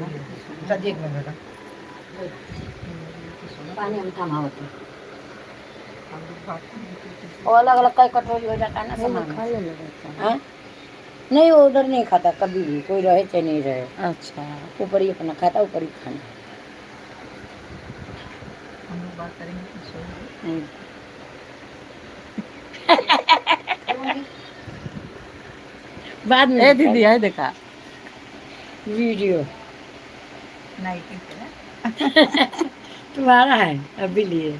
देख में बेटा पानी हम थमा होते और अलग अलग कई कटोरी हो जाता है ना सामान खा ले लेता नहीं वो उधर नहीं खाता कभी भी कोई रहे चाहे नहीं रहे। अच्छा ऊपर ही अपना खाता ऊपर ही खाना हम लोग बात करेंगे तो बाद में ए दीदी है देखा वीडियो नहीं ठीक है तुम्हारा है अभी लिए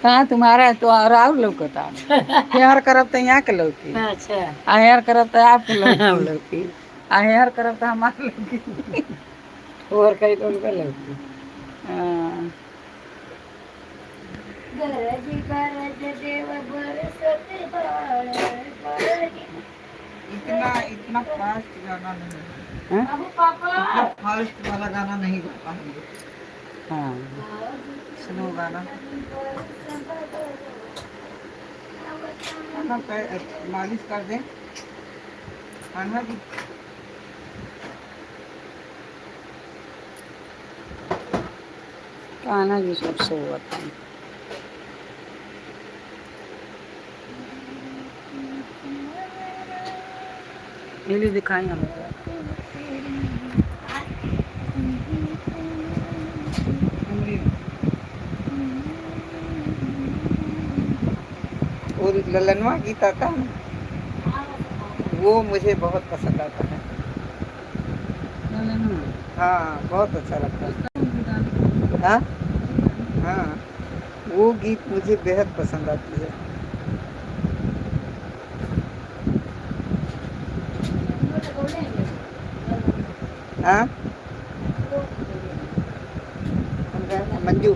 कहाँ तुम्हारा है तो और लौकता हेयर करब तो यहाँ के लौकी अच्छा हेयर करब तो आपके लौकी हेयर करब तो हमारे लौकी और कहीं तो उनका लौकी इतना इतना फास्ट गाना नहीं इतना फास्ट वाला गाना नहीं गा पाएंगे हाँ स्लो गाना मालिश कर दें खाना भी कान्हा जी सबसे होता है ये दिखाई हमें और ललनवा गीत आता है वो मुझे बहुत पसंद आता है हाँ बहुत अच्छा लगता है हाँ हाँ वो गीत मुझे बेहद पसंद आती है हाँ मंजू